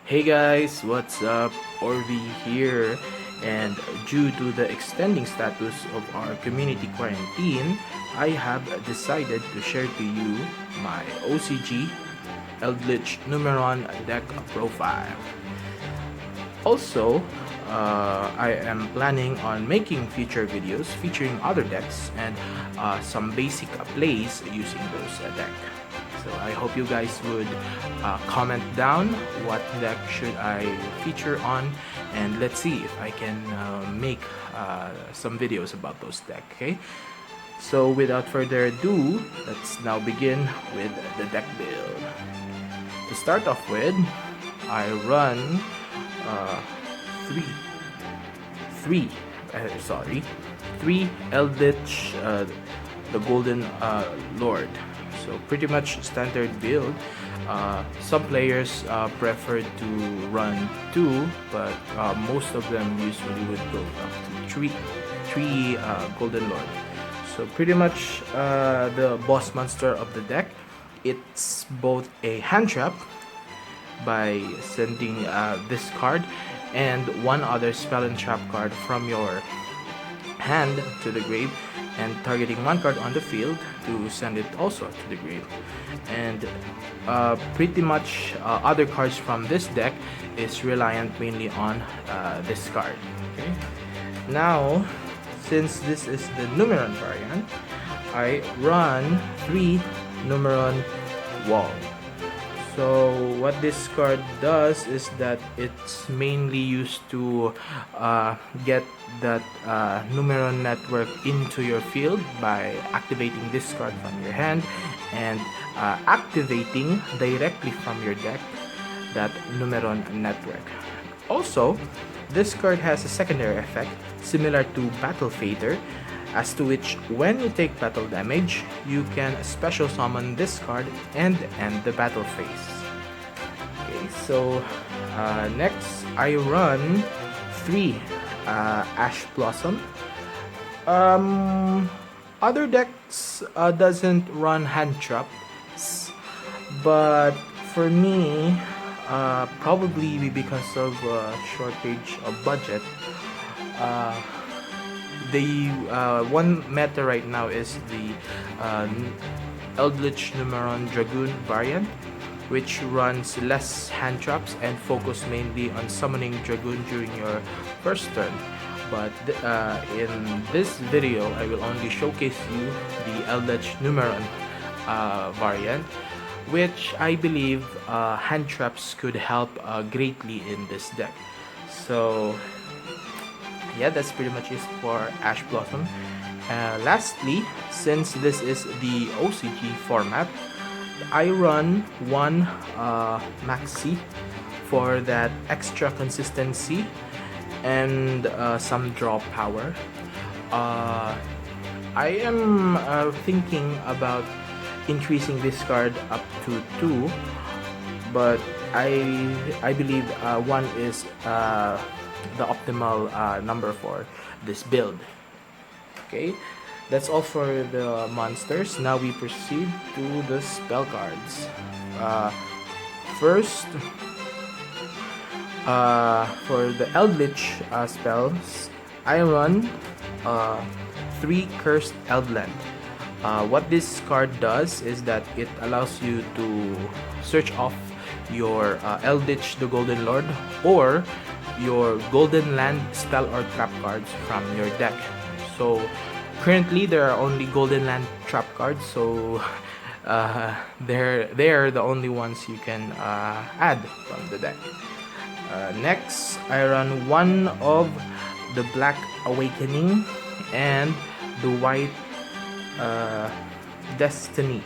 Hey guys, what's up? Orvi here, and due to the extending status of our community quarantine, I have decided to share to you my OCG Eldlich-Numeron deck profile. Also, I am planning on making future videos featuring other decks and some basic plays using those decks. So I hope you guys would comment down what deck should I feature on, and let's see if I can make some videos about those decks. Okay, so without further ado, let's now begin with the deck build. To start off with, I run three Eldlich, the Golden Lord. So pretty much standard build. Some players prefer to run 2, but most of them usually would go up to 3 Golden Lord. So pretty much the boss monster of the deck. It's both a hand trap by sending this card and one other spell and trap card from your hand to the grave, and targeting one card on the field to send it also to the grave. And pretty much other cards from this deck is reliant mainly on this card. Okay. Now, since this is the Numeron variant, I run 3 Numeron Wall. So what this card does is that it's mainly used to get that Numeron network into your field by activating this card from your hand and activating directly from your deck that Numeron network. Also, this card has a secondary effect similar to Battle Fader, as to which when you take battle damage, you can special summon this card and end the battle phase. Okay, so next I run 3 Ash Blossom. Other decks doesn't run hand traps, but for me, probably because of shortage of budget, the one meta right now is the Eldlich-Numeron Dragoon variant, which runs less hand traps and focus mainly on summoning Dragoon during your first turn. But in this video, I will only showcase you the Eldlich-Numeron variant, which I believe hand traps could help greatly in this deck. So yeah, that's pretty much it for Ash Blossom. Lastly, since this is the OCG format, I run 1 Maxi for that extra consistency and some draw power. I am thinking about increasing this card up to 2, but I believe 1 is the optimal number for this build. Okay, that's all for the monsters. Now we proceed to the spell cards. First, for the Eldlich spells, I run 3 Cursed Eldland. What this card does is that it allows you to search off your Eldlich the Golden Lord or your Golden Land spell or trap cards from your deck. So currently there are only Golden Land trap cards, so they're the only ones you can add from the deck. Next, I run 1 of the Black Awakening and the White Destiny,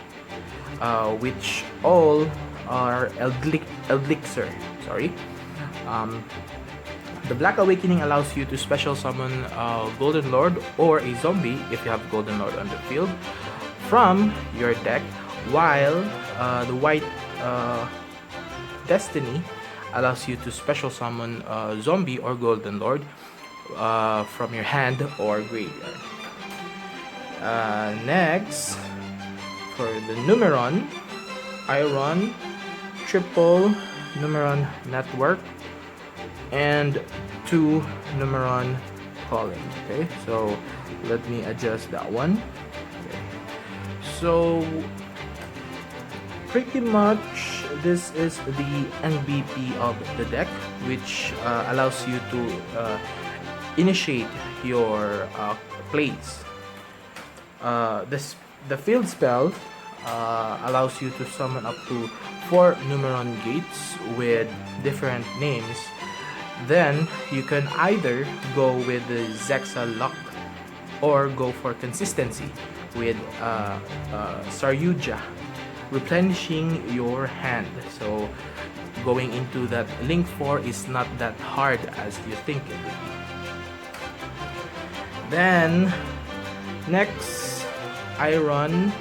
which all are Elixirs. Sorry. The Black Awakening allows you to special summon a Golden Lord or a zombie if you have Golden Lord on the field from your deck, while the White Destiny allows you to special summon a zombie or Golden Lord from your hand or graveyard. Next, for the Numeron, I run triple Numeron network and 2 Numeron calling. Okay, so let me adjust that one. Okay. So pretty much this is the MVP of the deck, which allows you to initiate your plays. The field spell allows you to summon up to 4 Numeron gates with different names. Then you can either go with the Zexa Luck or go for consistency with Saryuja, replenishing your hand. So going into that Link 4 is not that hard as you think it would be. Then next, I run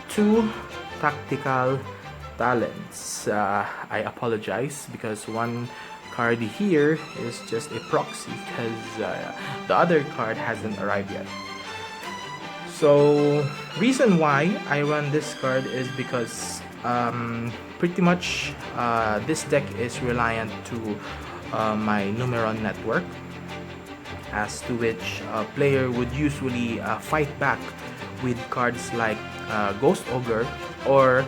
2 tactical talents. I apologize because one card here is just a proxy because the other card hasn't arrived yet. So reason why I run this card is because pretty much this deck is reliant to my Numeron network, as to which a player would usually fight back with cards like Ghost Ogre or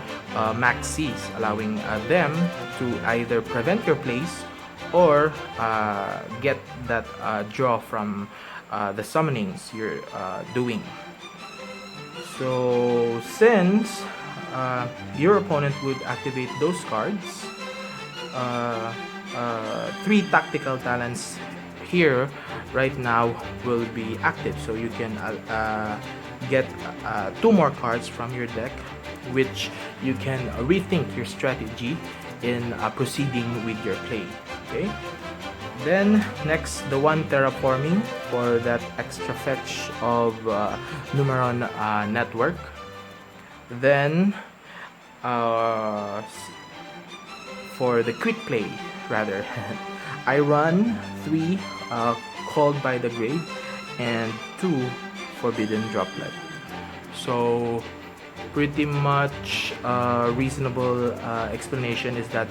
Max Seas, allowing them to either prevent your plays or get that draw from the summonings you're doing. So since your opponent would activate those cards, 3 tactical talents here right now will be active, so you can get 2 more cards from your deck, which you can rethink your strategy in proceeding with your play. Okay, then next, the 1 terraforming for that extra fetch of Numeron network. Then for the quick play rather, I run 3 Called by the Grave and 2 Forbidden Droplet. So pretty much reasonable explanation is that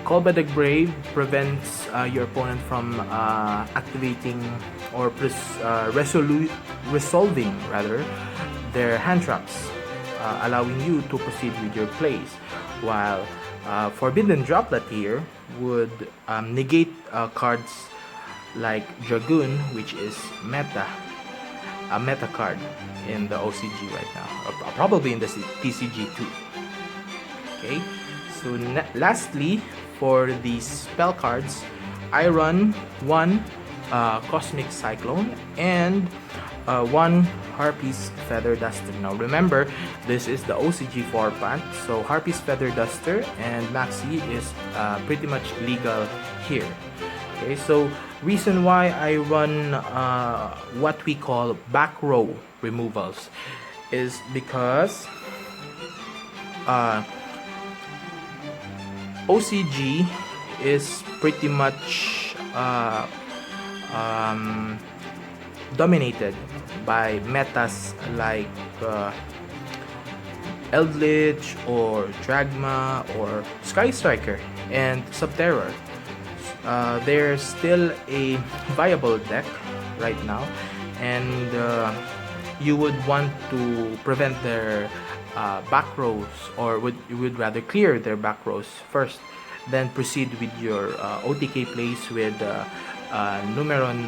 Called by the Grave prevents your opponent from activating or resolving rather their hand traps, allowing you to proceed with your plays, while Forbidden Droplet here would negate cards like Dragoon, which is a meta card in the OCG right now, or probably in the TCG too. Okay, so lastly, for the spell cards, I run 1 Cosmic Cyclone and 1 Harpy's Feather Duster. Now remember, this is the OCG format, so Harpy's Feather Duster and Maxi is pretty much legal here. Okay, so reason why I run what we call back row removals is because OCG is pretty much dominated by metas like Eldlich or Dragma or Sky Striker and Subterror. They're still a viable deck right now, and you would want to prevent their back rows, or you would rather clear their back rows first, then proceed with your OTK plays with Numeron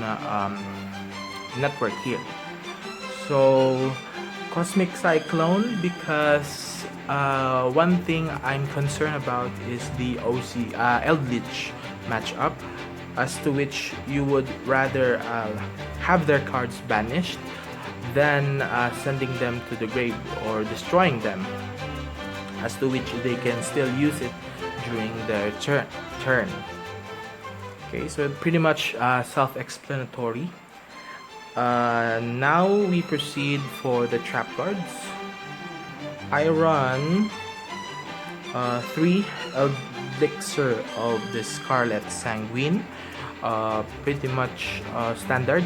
network here. So Cosmic Cyclone, because one thing I'm concerned about is the Eldlich matchup, as to which you would rather have their cards banished than sending them to the grave or destroying them, as to which they can still use it during their turn. Okay, so pretty much self-explanatory. Now we proceed for the trap cards. I run 3 Elixirs of the Scarlet Sanguine, pretty much standard.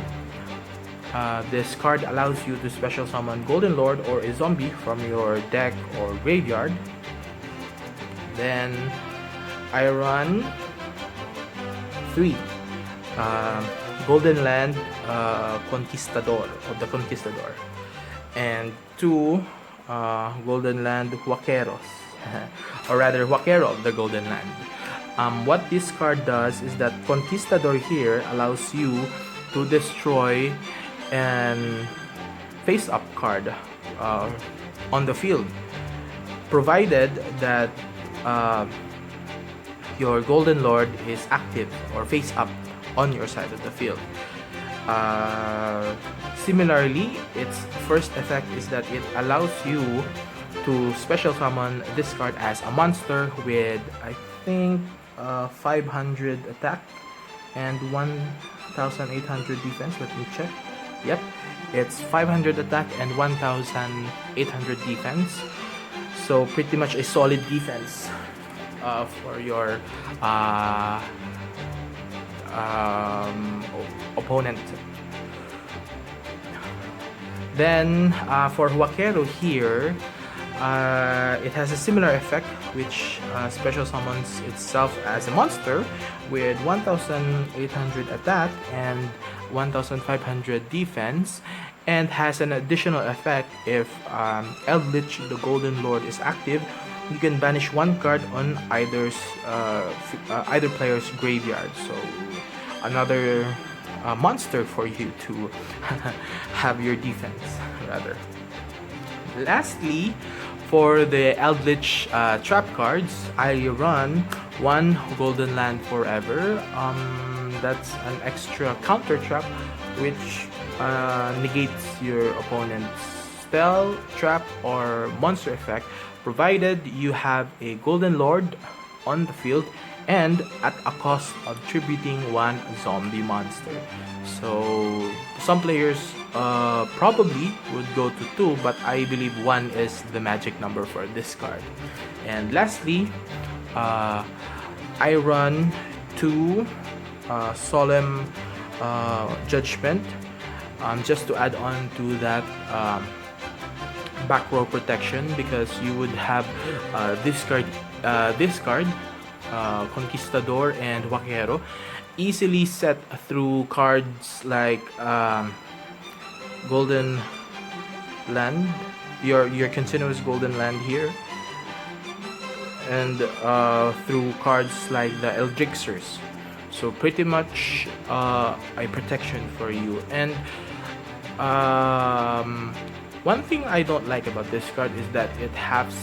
This card allows you to special summon Golden Lord or a zombie from your deck or graveyard. Then I run 3 Golden Land Conquistador of the Conquistador, and 2 Golden Land Huaqueros, or rather Huaquero of the Golden Land. What this card does is that Conquistador here allows you to destroy an face-up card on the field, provided that your Golden Lord is active or face-up on your side of the field. Similarly, its first effect is that it allows you to special summon this card as a monster with, I think, 500 attack and 1800 defense. Let me check. Yep, it's 500 attack and 1800 defense, so pretty much a solid defense for your opponent. Then for Huaquero here, it has a similar effect, which special summons itself as a monster with 1800 attack and 1500 defense, and has an additional effect. If Eldlich, the Golden Lord, is active, you can banish one card on either player's graveyard. So another monster for you to have your defense, rather. Lastly, for the Eldlich trap cards, I run 1 Golden Land Forever. That's an extra counter trap which negates your opponent's spell, trap, or monster effect, provided you have a Golden Lord on the field and at a cost of tributing 1 zombie monster. So some players probably would go to 2, but I believe 1 is the magic number for this card. And lastly, I run 2 Solemn Judgment, just to add on to that back row protection, because you would have this card, Conquistador and Huaquero, easily set through cards like Golden Land, your continuous Golden Land here, and through cards like the Elixirs. So pretty much a protection for you. And one thing I don't like about this card is that it halves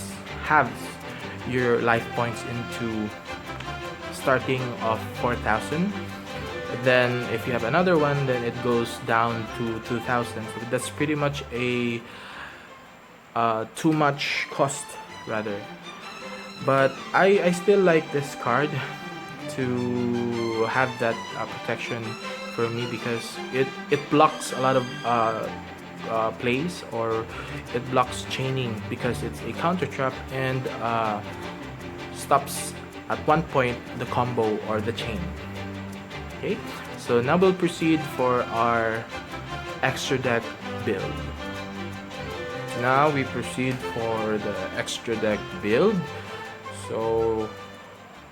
your life points into starting of 4,000. Then if you have another one, then it goes down to 2,000. So that's pretty much a too much cost, rather. But I still like this card to have that protection for me, because it blocks a lot of plays, or it blocks chaining, because it's a counter trap and stops at one point the combo or the chain. Okay, so now we'll proceed for our extra deck build. Now we proceed for the extra deck build. So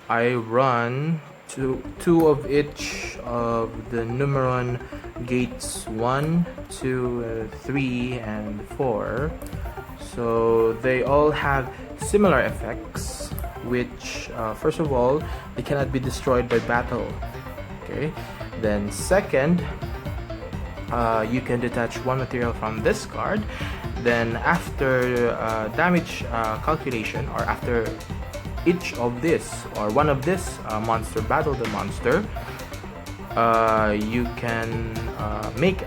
I run two of each of the Numeron gates 1, 2, 3, and 4. So they all have similar effects, which first of all, they cannot be destroyed by battle. Okay, then second, you can detach 1 material from this card. Then after damage calculation, or after each of this or one of this monster battle the monster, you can make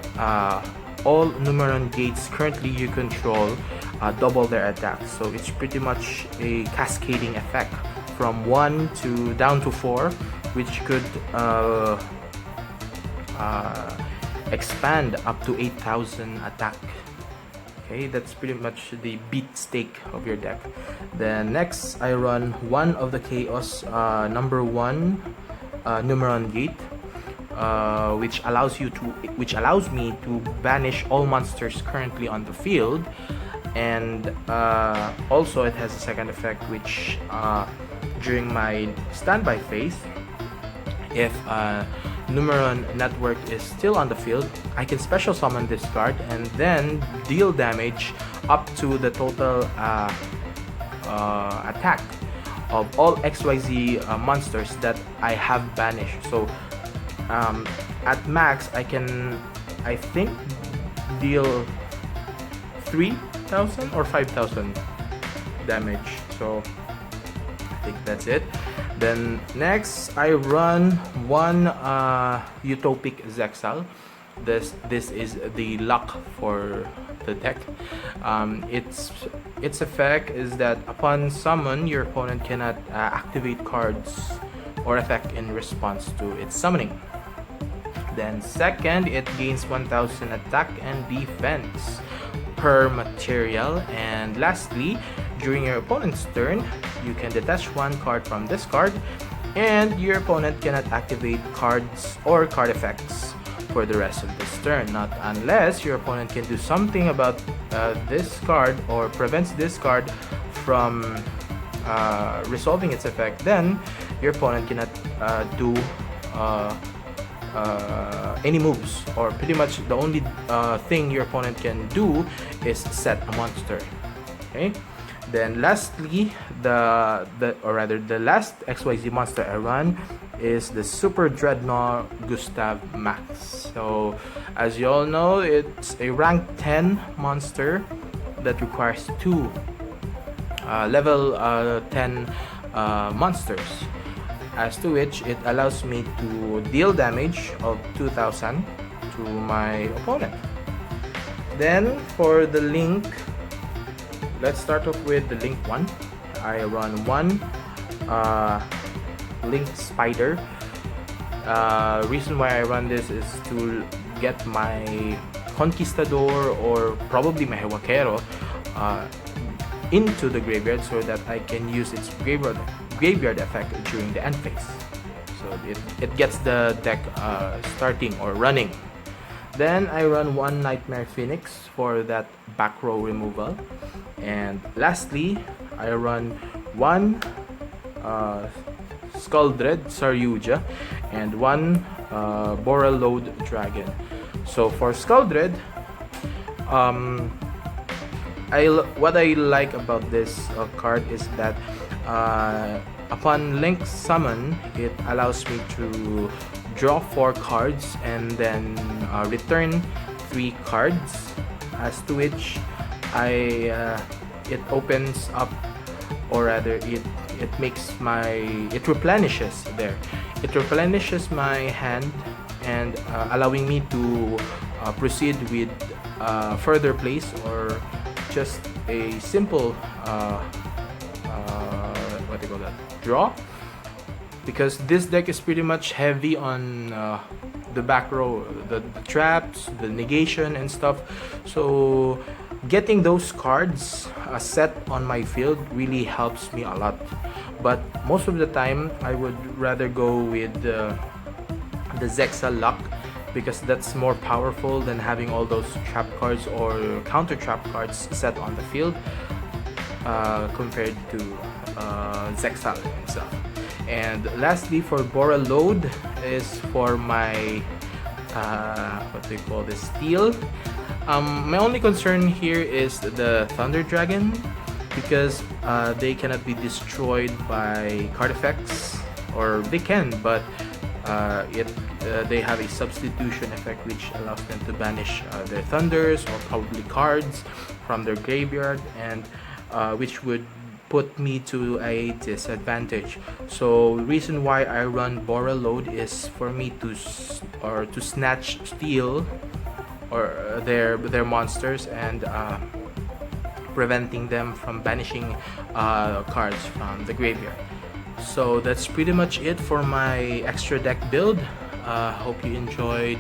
all Numeron gates currently you control double their attack. So it's pretty much a cascading effect from 1 to down to 4, which could expand up to 8,000 attack. Okay, that's pretty much the beat stake of your deck. Then next, I run 1 of the Chaos number 1 Numeron gate, which allows me to banish all monsters currently on the field. And also it has a second effect, which during my standby phase. If Numeron network is still on the field, I can special summon this card and then deal damage up to the total attack of all XYZ monsters that I have banished. So at max, I can, I think, deal 3,000 or 5,000 damage. So I think that's it. Then next, I run one Utopic Zexal. This is the luck for the deck. Its effect is that upon summon, your opponent cannot activate cards or effect in response to its summoning. Then second, it gains 1000 attack and defense per material. And lastly, during your opponent's turn, you can detach one card from this card, and your opponent cannot activate cards or card effects for the rest of this turn, not unless your opponent can do something about this card or prevents this card from resolving its effect. Then your opponent cannot do any moves, or pretty much the only thing your opponent can do is set a monster. Okay. Then lastly, the last XYZ monster I run is the Super Dreadnought Gustav Max. So as you all know, it's a rank 10 monster that requires two level 10 monsters, as to which it allows me to deal damage of 2000 to my opponent. Then for the link, let's start off with the link 1. I run one Link Spider. Reason why I run this is to get my Conquistador or probably my Hewakero into the graveyard, so that I can use its graveyard effect during the end phase. So it gets the deck starting or running. Then I run one Nightmare Phoenix for that back row removal. And lastly, I run one Skuldred Saryuja and one Borreload Dragon. So for Skuldred, what I like about this card is that upon Link Summon, it allows me to draw 4 cards and then return 3 cards, as to which it opens up, or rather it replenishes my hand, and allowing me to proceed with further plays or just a simple draw, because this deck is pretty much heavy on the back row, the traps, the negation and stuff. So getting those cards set on my field really helps me a lot. But most of the time, I would rather go with the Zexal Luck, because that's more powerful than having all those trap cards or counter trap cards set on the field compared to Zexal himself. And lastly, for Borreload is for my steel. My only concern here is the Thunder Dragon, because they cannot be destroyed by card effects, or they can, but they have a substitution effect which allows them to banish their thunders or probably cards from their graveyard, and which would put me to a disadvantage. So reason why I run Borreload is for me to snatch steal or their monsters, and preventing them from banishing cards from the graveyard. So that's pretty much it for my extra deck build. Hope you enjoyed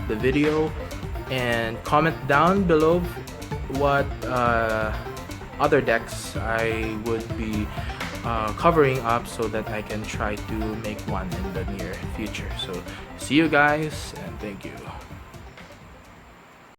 the video, and comment down below what other decks I would be covering up, so that I can try to make one in the near future. So see you guys, and thank you.